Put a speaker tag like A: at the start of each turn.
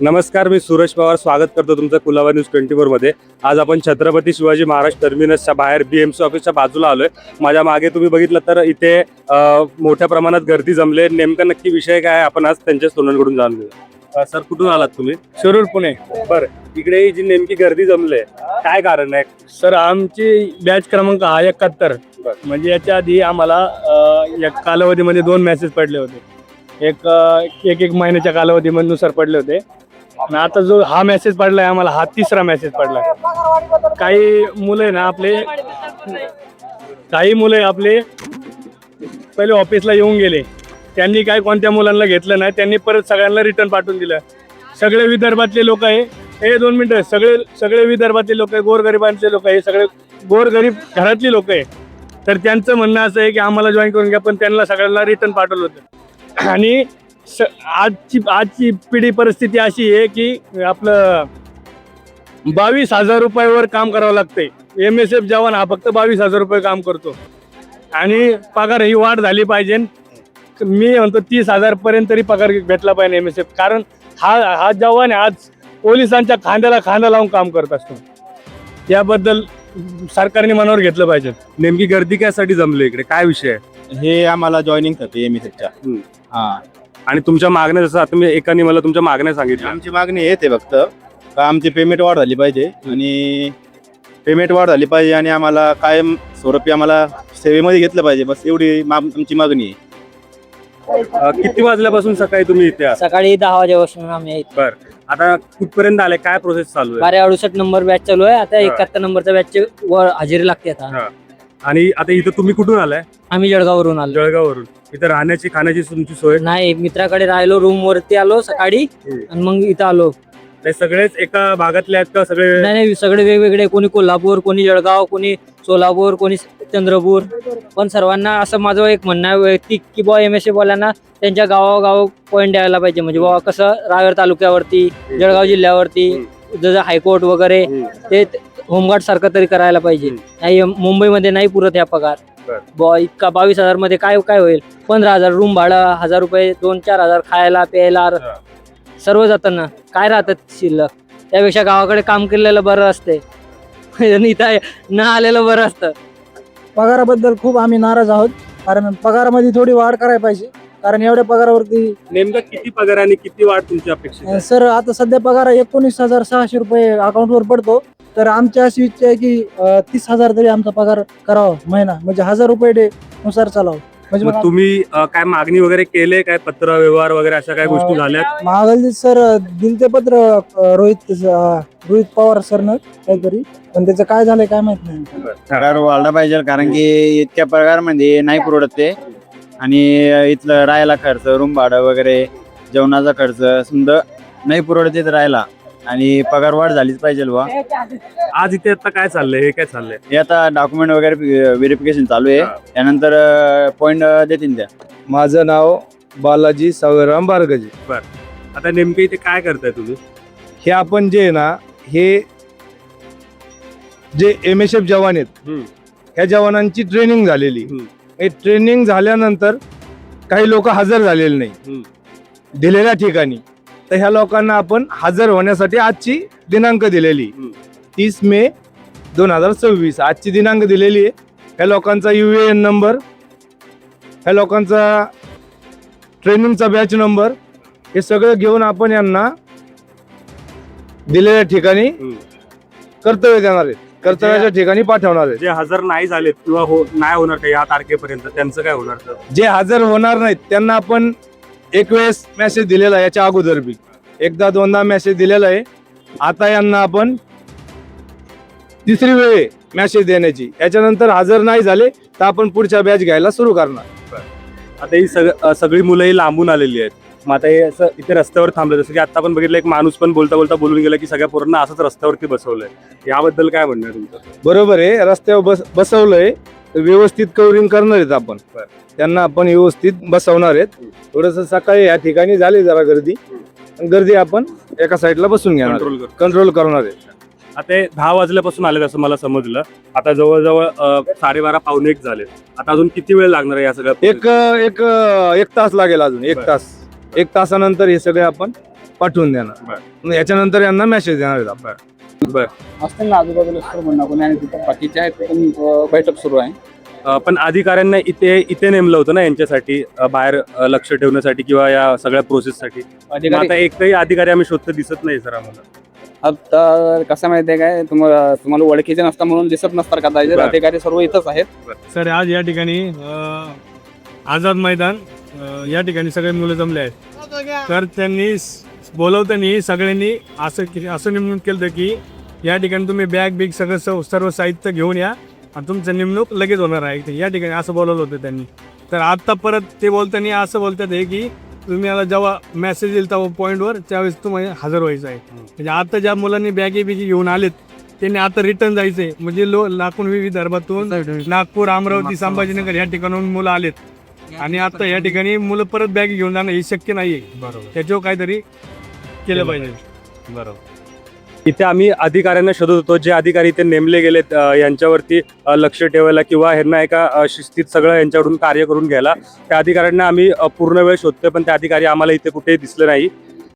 A: नमस्कार, मी सूरज पवार स्वागत करतो तुमचं कुलाबा न्यूज 24 मध्ये। आज आपण छत्रपती शिवाजी महाराज टर्मिनसच्या बाहेर बीएमसी ऑफिसच्या बाजूला आलोय। माझ्या मागे तुम्ही बघितलं तर इथे मोठ्या प्रमाणात गर्दी जमले। नेमका नक्की विषय काय आपण आज त्यांच्या स्टुडंटकडून जाणून घेऊ। सर, कुठून आलात तुम्ही?
B: शिरूर पुणे।
A: बरं, इकडे ही जी नेमकी गर्दी जमले काय कारण आहे?
B: सर, आमची बॅच क्रमांक हा 71। म्हणजे याच्या आधी आम्हाला या कालावधीमध्ये 2 मेसेज पडले होते। एक महिन्याच्या कालावधीनुसार पडले होते आणि आता जो हा मेसेज पडलाय आम्हाला, हा 3रा मेसेज पडलाय। काही मुले आपले पहिले ऑफिसला येऊन गेले, त्यांनी काय कोणत्या मुलांना घेतलं नाही, त्यांनी परत सगळ्यांना रिटर्न पाठवून दिलं। सगळे विदर्भातले लोक आहे, हे 2 मिनिटं, सगळे विदर्भातले लोक आहे, गोरगरिबांचे लोक आहे, सगळे गोरगरीब घरातली लोक आहे। तर त्यांचं म्हणणं असं आहे की आम्हाला जॉईन करून घ्या, पण त्यांना सगळ्यांना रिटर्न पाठवलं होतं। आणि आजची पिढी परिस्थिती अशी आहे की आपलं 22,000 रुपयावर काम करावं लागतंय। MSF जवान हा फक्त 22,000 रुपये काम करतो आणि पगार ही वाढ झाली पाहिजे। मी म्हणतो 30,000 पर्यंत तरी पगार भेटला पाहिजे MSF, कारण हा जवान आज पोलिसांच्या खांद्याला खांदा लावून काम करत असतो। याबद्दल सरकारने मनावर घेतलं पाहिजे।
A: नेमकी गर्दी त्यासाठी जमली इकडे, काय विषय आहे?
C: हे आम्हाला जॉईनिंग होते MSFच्या। हा,
A: आणि तुमच्या मागण्या, जसं आता तुम्ही एकाने मला तुमच्या मागण्या सांगितल्या,
C: आमची मागणी हेच आहे फक्त का आमची पेमेंट वाढ झाली पाहिजे आणि आम्हाला कायम स्वरूपी आम्हाला सेवेमध्ये घेतलं पाहिजे, बस एवढी आमची मागणी आहे।
A: किती वाजल्यापासून सकाळी तुम्ही इथे आहात?
D: सकाळी 10 वाजेपासून आम्ही
A: बर, आता कुठपर्यंत आले, काय प्रोसेस चालू आहे?
D: 68 नंबर बॅच चालू आहे आता। 71 नंबरचा बॅच वर हजेरी लागते आता।
A: आणि आता इथं तुम्ही कुठून आलाय?
D: आम्ही जळगाववरून आलो।
A: जळगाववरून। इथं राहण्याची खाण्याची तुमची सोय
D: नाही, मित्राकडे राहिलो, रूम वरती आलो सकाळी आणि मग इथं आलो।
A: ते सगळेच एका भागातले आहेत का सगळे?
D: नाही, सगळे वेगवेगळे, कोणी कोल्हापूर, कोणी जळगाव, कोणी सोलापूर, कोणी चंद्रपूर। पण सर्वांना असं माझं एक म्हणणं आहे वैयक्तिक की बुवा MSF वाल्यांना त्यांच्या गावागाव पॉईंट द्यायला पाहिजे। म्हणजे बुवा कसं रावेर तालुक्यावरती, जळगाव जिल्ह्यावरती जसं हायकोर्ट वगैरे ते होमगार्ड सारखं तरी करायला पाहिजे। नाही, मुंबईमध्ये नाही पुरत ह्या पगार बुवा इतका। 22,000 मध्ये काय होईल? 15,000 रूम भाडं, 1,000 रुपये, 2-4 हजार खायला प्यायला सर्व जाताना काय राहतात शिल्लक? त्यापेक्षा गावाकडे काम केलेलं बरं असते, इथं न आलेलं बरं असतं।
E: पगाराबद्दल खूप आम्ही नाराज आहोत, कारण पगारामध्ये थोडी वाढ करायला पाहिजे। कारण एवढ्या पगारावरती
A: नेमकं किती पगार आणि किती वाढ तुमची अपेक्षित आहे?
E: सर, आता सध्या पगार 19,600 रुपये अकाउंटवर पडतो। तर आमची अशी इच्छा आहे की 30,000 तरी आमचा पगार करावा महिना, म्हणजे 1,000 रुपये डे नुसार चालावं। म्हणजे
A: मग तुम्ही काय मागणी वगैरे केले, काय पत्र व्यवहार वगैरे अशा काय गोष्टी झाल्यात?
E: महागाई सर दिलते पत्र रोहित पवार सरनं काहीतरी, पण त्याचं काय झालंय काय माहित नाही।
C: पगार वाढला पाहिजे, कारण की इतक्या पगारमध्ये नाही पुरवत ते। आणि इथलं राहायला खर्च, रूम भाडं वगैरे, जेवणाचा खर्च समजा नाही पुरवत इथं राहायला, आणि पगार वाढ झालीच पाहिजे बा।
A: आज इथे आता काय चाललंय? हे काय चाललंय?
C: हे आता डॉक्युमेंट वगैरे व्हेरिफिकेशन चालू आहे, त्यानंतर पॉईंट देतील त्या।
B: माझं नाव बालाजी सावराम बारगजी।
A: बर, आता नेमके इथे काय करताय तुम्ही?
B: हे आपण जे आहे ना, हे जे MSF जवान आहेत, ह्या जवानांची ट्रेनिंग झालेली। हे ट्रेनिंग झाल्यानंतर काही लोक हजर झालेले नाही दिलेल्या ठिकाणी, तर ह्या लोकांना आपण हजर होण्यासाठी आजची दिनांक दिलेली 30 मे 2026 आजची दिनांक दिलेली आहे। ह्या लोकांचा UAN नंबर, ह्या लोकांचा ट्रेनिंगचा बॅच नंबर, हे सगळं घेऊन आपण यांना दिलेल्या ठिकाणी कर्तव्य देणार आहेत, कर्तव्याच्या ठिकाणी पाठवणार आहेत।
A: जे हजर नाही झालेत किंवा नाही होणार का या तारखेपर्यंत, त्यांचं काय होणार?
B: जे हजर होणार नाहीत त्यांना आपण एक वेळेस मेसेज दिलेला आहे, याच्या अगोदर बी 1-2दा मेसेज दिलेला आहे। आता यांना आपण 3री वेळ मेसेज देण्याची, याच्यानंतर हजर नाही झाले तर आपण पुढच्या बॅच घ्यायला सुरू करणार।
A: आता ही सगळी मुलंही लांबून आलेली आहेत, मग आता हे असं इथे रस्त्यावर थांबलं, जसं की आता आपण बघितलं एक माणूस पण बोलता बोलता बोलून गेला की सगळ्या पोरांना असंच रस्त्यावरती बसवलंय, याबद्दल काय म्हणणं आहे तुमचं?
B: बरोबर आहे, रस्त्यावर बसवलंय, व्यवस्थित कव्हरिंग करणार आहेत आपण, त्यांना आपण व्यवस्थित बसवणार आहेत। थोडंसं सकाळी या ठिकाणी झाली जरा गर्दी आपण एका साईडला बसून घेणार, कंट्रोल करणार आहे।
A: आता 10 वाजल्यापासून आले असं मला समजलं, आता जवळजवळ 12:30 पावणे 1 झाले। आता अजून किती वेळ लागणार आहे या सगळ्या?
B: एक तास लागेल, अजून 1 तास। 1 तासानंतर हे सगळे आपण
F: पाठवून देणार. मग याच्यानंतर यांना मेसेज देणार आहेत आपण.
G: असतील ना आजूबाजूला सर म्हणणं कोणी आणि तिथं बाकीचे आहेत पण बैठक सुरू आहे.
A: पण अधिकाऱ्यांना इथे नेमलं होतं ना यांच्यासाठी बाहेर लक्ष ठेवण्यासाठी किंवा या सगळ्या प्रोसेससाठी.
G: अधिकारी
A: आता एकही अधिकारी आम्ही शोधतो दिसत नाही सर आम्हाला.
G: आता कसं माहितीये काय तुम्हाला ओळखीचे नसता म्हणून दिसत नसतात कदाचित. अधिकारी सर्व इथंच आहेत.
B: सर आज या ठिकाणी आझाद मैदान या ठिकाणी सगळे मुलं जमले आहेत. तर त्यांनी बोलवताना सगळ्यांनी असं नेमणूक केलं होतं की या ठिकाणी तुम्ही बॅग सगळं सर्व साहित्य घेऊन या आणि तुमचं नेमणूक लगेच होणार आहे या ठिकाणी असं बोलवलं होतं त्यांनी. तर आता परत ते बोलताना असं बोलतात आहे की तुम्ही याला जेव्हा मेसेज येईल तेव्हा पॉईंटवर त्यावेळेस तुम्हाला हजर व्हायचं आहे. म्हणजे आता ज्या मुलांनी बॅगी घेऊन आलेत त्यांनी आता रिटर्न जायचं आहे. म्हणजे लाखून विदर्भातून नागपूर, अमरावती, संभाजीनगर या ठिकाणाहून मुलं आलेत आणि आता या ठिकाणी मुलं परत बॅग घेऊन जाणं हे शक्य नाहीये. बरोबर, त्याच्यावर काहीतरी केलं पाहिजे.
A: बरोबर. इथे आम्ही अधिकाऱ्यांना शोधत होतो. जे अधिकारी इथे नेमले गेलेत यांच्यावरती लक्ष ठेवायला किंवा ह्यांना एका शिस्तीत सगळं यांच्याकडून कार्य करून घ्यायला, त्या अधिकाऱ्यांना आम्ही पूर्ण वेळ शोधतोय पण त्या अधिकारी आम्हाला इथे कुठेही दिसले नाही.